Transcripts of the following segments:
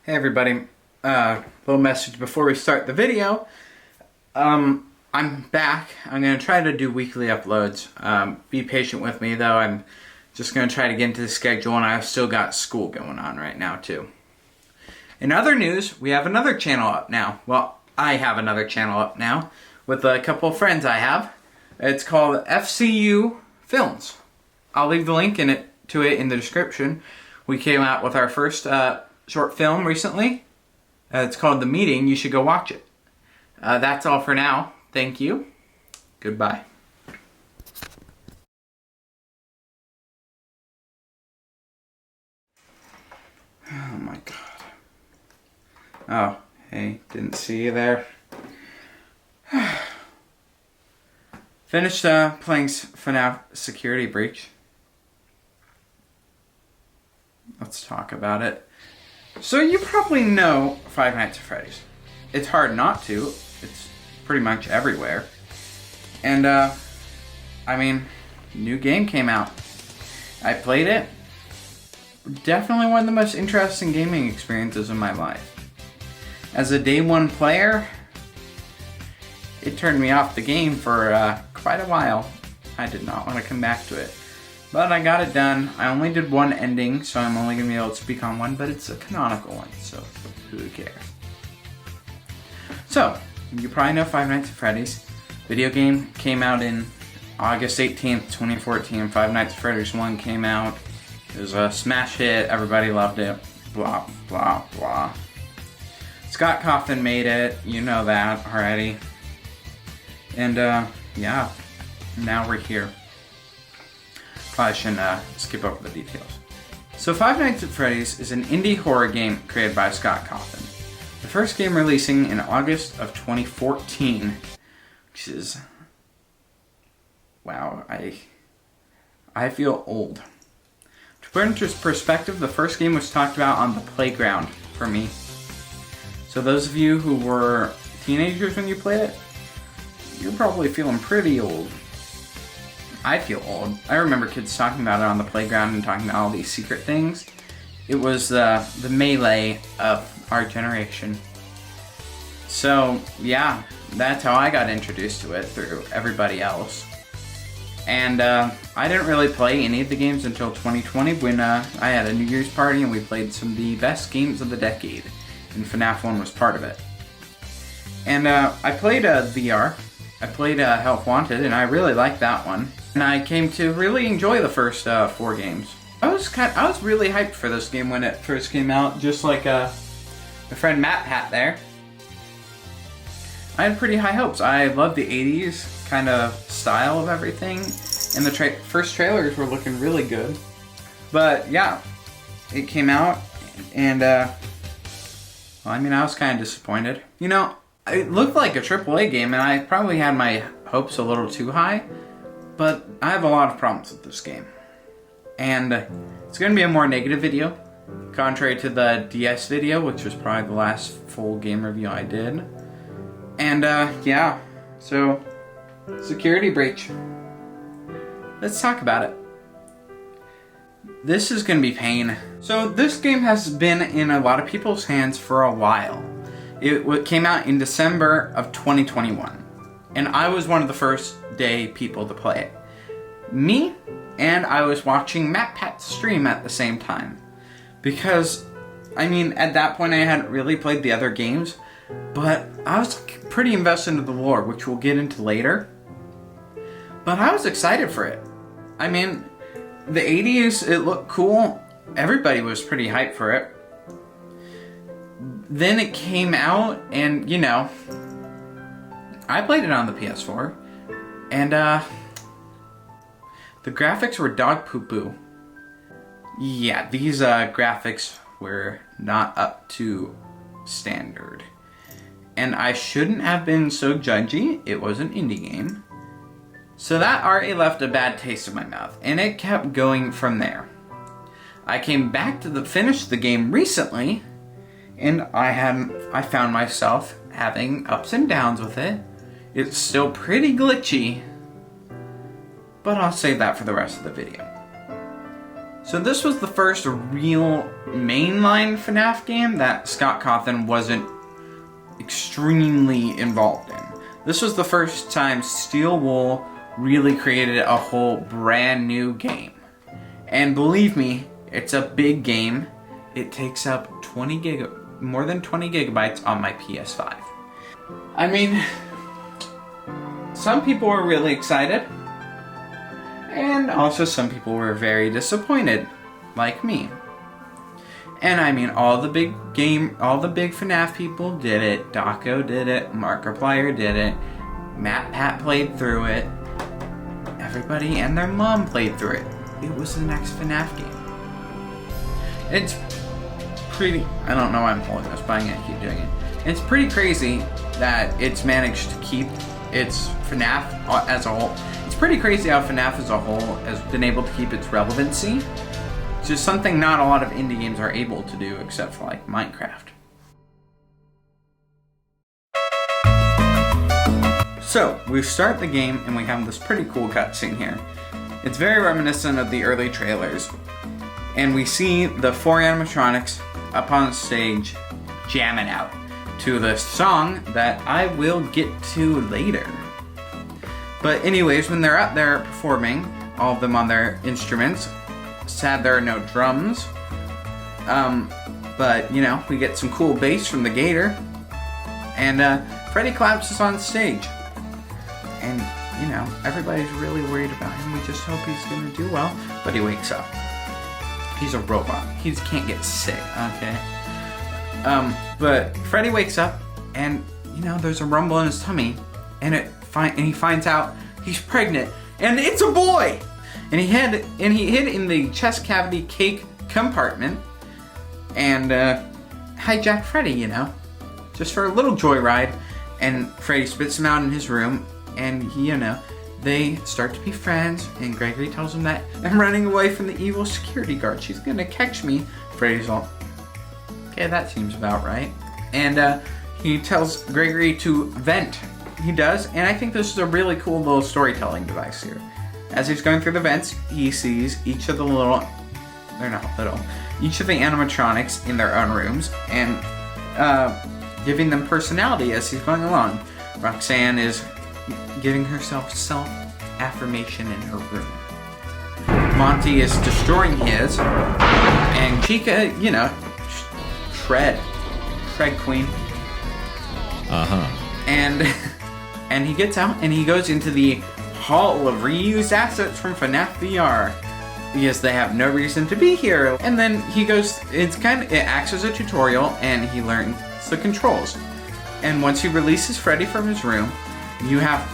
Hey everybody, little message before we start the video. I'm back. I'm going to try to do weekly uploads. Be patient with me though. I'm just going to try to get into the schedule, and I've still got school going on right now too. In other news, we have another channel up now. Well, I have another channel up now with a couple of friends I have. It's called FCU Films. I'll leave the link to it in the description. We came out with our first short film recently. It's called The Meeting. You should go watch it. That's all for now. Thank you. Goodbye. Oh my god. Oh, hey, didn't see you there. Finished playing FNAF Security Breach. Let's talk about it. So you probably know Five Nights at Freddy's. It's hard not to. It's pretty much everywhere. And, I mean, new game came out. I played it. Definitely one of the most interesting gaming experiences in my life. As a day one player, it turned me off the game for quite a while. I did not want to come back to it. But I got it done. I only did one ending, so I'm only going to be able to speak on one, but it's a canonical one, so who cares? So, you probably know Five Nights at Freddy's. Video game came out in August 18th, 2014. Five Nights at Freddy's 1 came out. It was a smash hit. Everybody loved it. Blah, blah, blah. Scott Cawthon made it. You know that already. And, yeah. Now we're here. Probably shouldn't skip over the details. So Five Nights at Freddy's is an indie horror game created by Scott Cawthon. The first game releasing in August of 2014, which is... wow, I feel old. To put into perspective, the first game was talked about on the playground for me. So those of you who were teenagers when you played it, you're probably feeling pretty old. I feel old. I remember kids talking about it on the playground and talking about all these secret things. It was the melee of our generation. So, yeah, that's how I got introduced to it, through everybody else. And I didn't really play any of the games until 2020 when I had a New Year's party and we played some of the best games of the decade. And FNAF 1 was part of it. And I played VR. I played Help Wanted, and I really liked that one. And I came to really enjoy the first 4 games. I was really hyped for this game when it first came out, just like my friend Matt Pat there. I had pretty high hopes. I loved the 80s kind of style of everything, and the first trailers were looking really good. But yeah, it came out, and well, I mean, I was kind of disappointed. You know, it looked like a AAA game, and I probably had my hopes a little too high. But I have a lot of problems with this game. And it's going to be a more negative video, contrary to the DS video, which was probably the last full game review I did. And yeah, so Security Breach. Let's talk about it. This is going to be pain. So this game has been in a lot of people's hands for a while. It came out in December of 2021. And I was one of the first day people to play it. Me, and I was watching Matt Pat's stream at the same time. Because, I mean, at that point I hadn't really played the other games, but I was pretty invested into the lore, which we'll get into later. But I was excited for it. I mean, the 80s, it looked cool. Everybody was pretty hyped for it. Then it came out, and, you know, I played it on the PS4, and the graphics were dog poo-poo. Yeah, these graphics were not up to standard. And I shouldn't have been so judgy. It was an indie game. So that already left a bad taste in my mouth, and it kept going from there. I came back to finish the game recently, and I found myself having ups and downs with it. It's still pretty glitchy, but I'll save that for the rest of the video. So this was the first real mainline FNAF game that Scott Cawthon wasn't extremely involved in. This was the first time Steel Wool really created a whole brand new game. And believe me, it's a big game. It takes up more than 20 gigabytes on my PS5. I mean, some people were really excited, and also some people were very disappointed, like me. And I mean, all the big FNAF people did it. Daco did it, Markiplier did it, Pat played through it, everybody and their mom played through it. It was the next FNAF game. It's pretty, I don't know why I'm holding this, but I'm gonna keep doing it. It's pretty crazy that it's managed to keep its FNAF as a whole. It's pretty crazy how FNAF as a whole has been able to keep its relevancy. It's just something not a lot of indie games are able to do, except for like Minecraft. So, we start the game and we have this pretty cool cutscene here. It's very reminiscent of the early trailers. And we see the 4 animatronics up on stage jamming out to the song that I will get to later. But anyways, when they're up there performing, all of them on their instruments, sad there are no drums, but you know, we get some cool bass from the Gator, and Freddy collapses on stage. And you know, everybody's really worried about him. We just hope he's gonna do well, but he wakes up. He's a robot. He can't get sick, okay? But Freddy wakes up, and you know, there's a rumble in his tummy, and he finds out he's pregnant, and it's a boy. And he hid in the chest cavity cake compartment, and hijacked Freddy, you know, just for a little joyride. And Freddy spits him out in his room, and he, you know, they start to be friends, and Gregory tells him that I'm running away from the evil security guard. She's gonna catch me. Freddy's all, okay, that seems about right. And he tells Gregory to vent. He does, and I think this is a really cool little storytelling device here. As he's going through the vents, he sees each of the each of the animatronics in their own rooms, and giving them personality as he's going along. Roxanne is giving herself self-affirmation in her room. Monty is destroying his, and Chica, you know, Shred Queen. And he gets out and he goes into the Hall of Reused Assets from FNAF VR because they have no reason to be here. And then he goes, it acts as a tutorial, and he learns the controls. And once he releases Freddy from his room,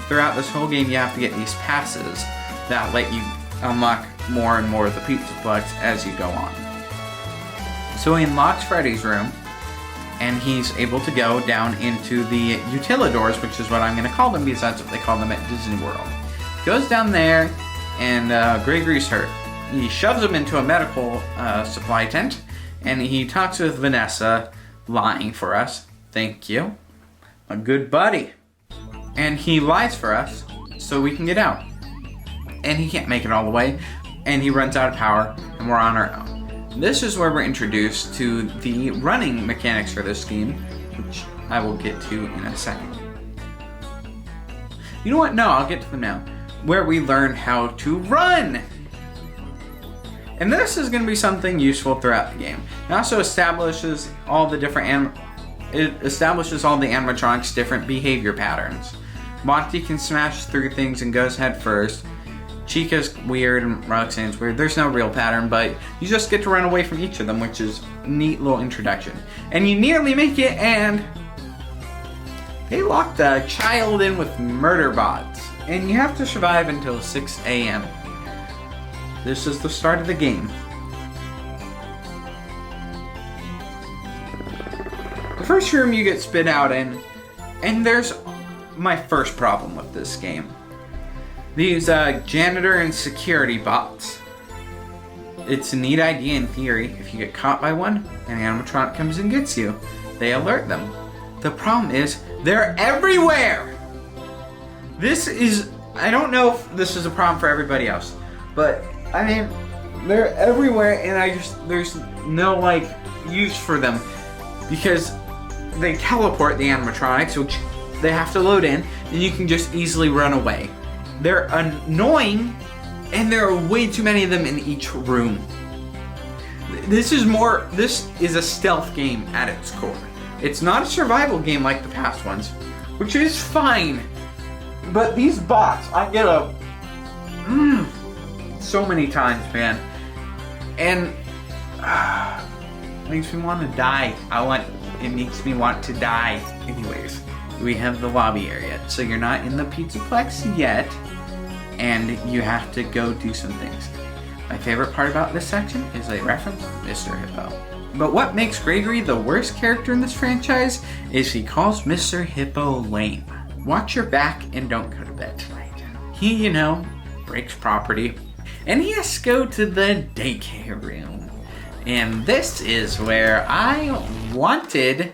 throughout this whole game, you have to get these passes that let you unlock more and more of the pizza plex as you go on. So he unlocks Freddy's room, and he's able to go down into the utilidors, which is what I'm going to call them because that's what they call them at Disney World. Goes down there, and Gregory's hurt. He shoves him into a medical supply tent, and he talks with Vanessa, lying for us. Thank you. A good buddy. And he lies for us so we can get out. And he can't make it all the way, and he runs out of power, and we're on our own. This is where we're introduced to the running mechanics for this game, which I will get to in a second. You know what? No, I'll get to them now. Where we learn how to run! And this is going to be something useful throughout the game. It also establishes all the animatronics' different behavior patterns. Monty can smash through things and goes head first. Chica's weird and Roxanne's weird. There's no real pattern, but you just get to run away from each of them, which is a neat little introduction. And you nearly make it, and they lock the child in with murder bots. And you have to survive until 6 a.m. This is the start of the game. The first room you get spit out in, and there's my first problem with this game. These janitor and security bots. It's a neat idea in theory. If you get caught by one, an animatronic comes and gets you. They alert them. The problem is, they're everywhere! I don't know if this is a problem for everybody else, but I mean, They're everywhere, and there's no like use for them because they teleport the animatronics, which they have to load in, and you can just easily run away. They're annoying, and there are way too many of them in each room. This is a stealth game at its core. It's not a survival game like the past ones, which is fine. But these bots, I get so many times, man. And makes me want to die. It makes me want to die. Anyways, we have the lobby area. So you're not in the Pizzaplex yet, and you have to go do some things. My favorite part about this section is they reference Mr. Hippo. But what makes Gregory the worst character in this franchise is he calls Mr. Hippo lame. Watch your back and don't go to bed tonight. He, breaks property, and he has to go to the daycare room. And this is where I wanted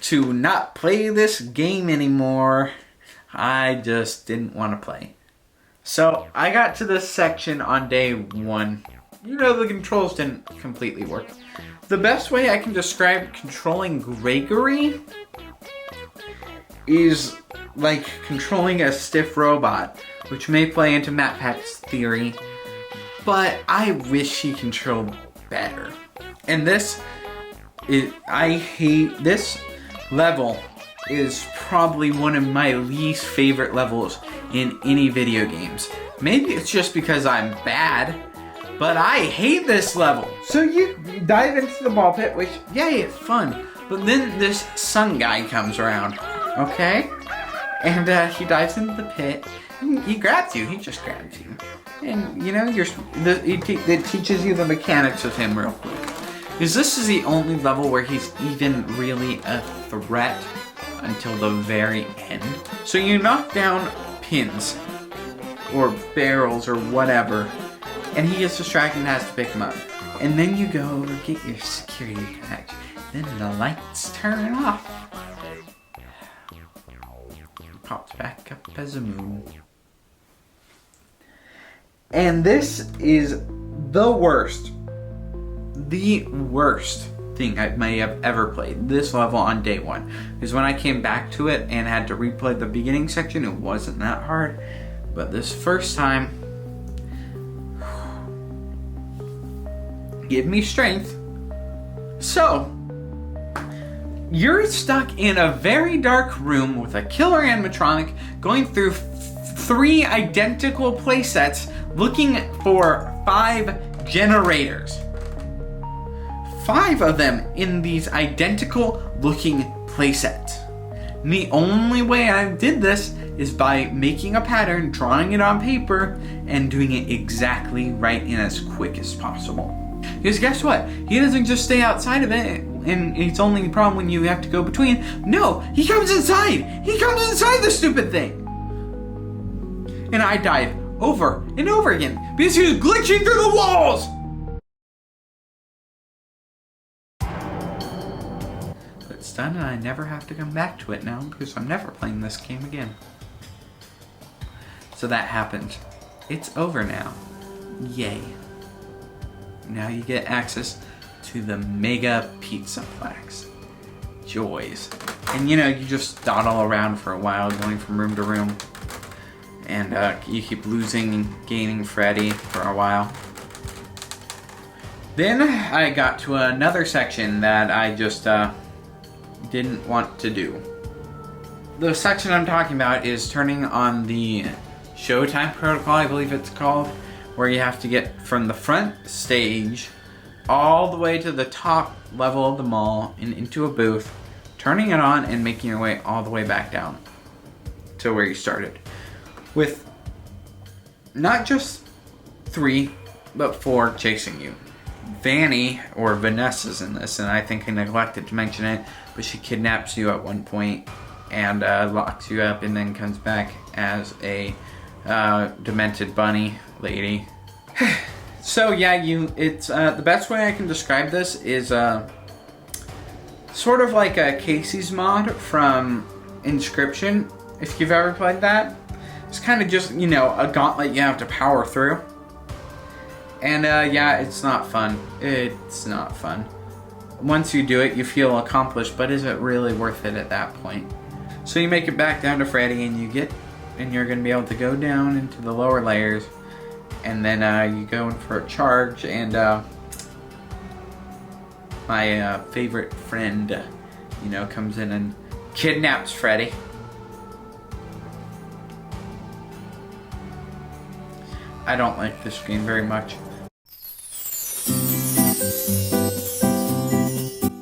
to not play this game anymore. I just didn't want to play. So I got to this section on day 1. The controls didn't completely work. The best way I can describe controlling Gregory is like controlling a stiff robot, which may play into MatPat's theory, but I wish he controlled better. And I hate this level. Is probably one of my least favorite levels in any video games. Maybe it's just because I'm bad, but I hate this level. So you dive into the ball pit, which, yay, it's fun. But then this sun guy comes around, okay? And he dives into the pit, and he grabs you. He just grabs you. And, it teaches you the mechanics of him real quick. Because this is the only level where he's even really a threat until the very end. So you knock down pins or barrels or whatever, and he gets distracted and has to pick them up. And then you go over, get your security badge. Then the lights turn off. Pops back up as a moon. And this is the worst thing I may have ever played, this level on day 1. Because when I came back to it and had to replay the beginning section, it wasn't that hard. But this first time, give me strength. So, you're stuck in a very dark room with a killer animatronic going through 3 identical playsets looking for 5 generators. 5 of them in these identical looking playsets. And the only way I did this is by making a pattern, drawing it on paper, and doing it exactly right and as quick as possible. Because guess what? He doesn't just stay outside of it, and it's only a problem when you have to go between. No, he comes inside! He comes inside the stupid thing! And I died over and over again because he was glitching through the walls! It's done, and I never have to come back to it now because I'm never playing this game again. So that happened. It's over now. Yay. Now you get access to the Mega Pizzaplex. Joys. And you just dawdle around for a while, going from room to room. And you keep losing and gaining Freddy for a while. Then I got to another section that I just didn't want to do. The section I'm talking about is turning on the Showtime protocol, I believe it's called, where you have to get from the front stage all the way to the top level of the mall and into a booth, turning it on and making your way all the way back down to where you started. With not just 3, but 4 chasing you. Vanny, or Vanessa's in this, and I think I neglected to mention it, but she kidnaps you at one point and locks you up and then comes back as a demented bunny lady. So yeah, it's the best way I can describe this is sort of like a Casey's mod from Inscription, if you've ever played that. It's kind of just, a gauntlet you have to power through. And yeah, it's not fun. It's not fun. Once you do it, you feel accomplished, but is it really worth it at that point? So you make it back down to Freddy, and you're gonna be able to go down into the lower layers, and then you go in for a charge, and my favorite friend, you know, comes in and kidnaps Freddy. I don't like this game very much.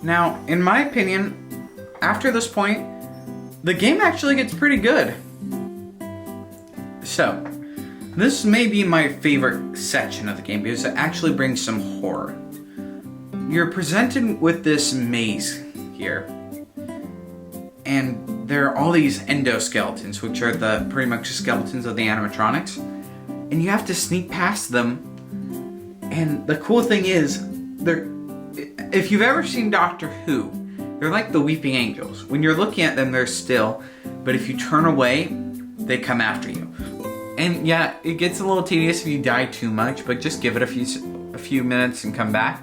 Now, in my opinion, after this point, the game actually gets pretty good. So, this may be my favorite section of the game because it actually brings some horror. You're presented with this maze here, and there are all these endoskeletons, which are pretty much the skeletons of the animatronics, and you have to sneak past them. And the cool thing is, if you've ever seen Doctor Who, they're like the weeping angels. When you're looking at them, they're still, but if you turn away, they come after you. And yeah, it gets a little tedious if you die too much, but just give it a few minutes and come back.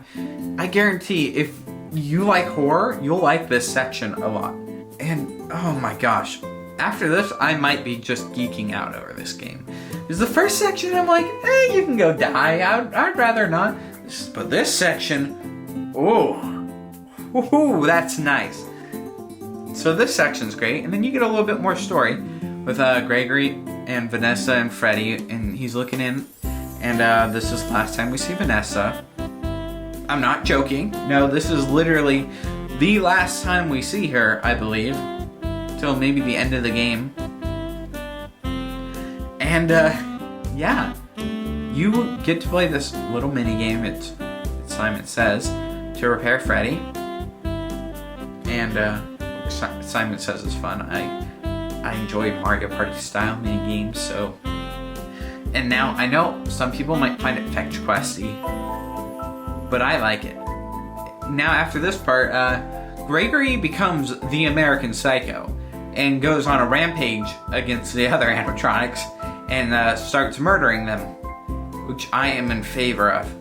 I guarantee if you like horror, you'll like this section a lot. And oh my gosh, after this, I might be just geeking out over this game. Because the first section, I'm like, you can go die. I'd rather not. But this section, ooh, that's nice. So this section's great, and then you get a little bit more story with Gregory and Vanessa and Freddy, and he's looking in, and this is the last time we see Vanessa. I'm not joking. No, this is literally the last time we see her, I believe, till maybe the end of the game. And yeah, you get to play this little mini game. It's Simon Says to repair Freddy, and Simon Says is fun. I enjoy Mario Party style mini games. So, and now I know some people might find it fetch questy, but I like it. Now after this part, Gregory becomes the American Psycho and goes on a rampage against the other animatronics and starts murdering them, which I am in favor of.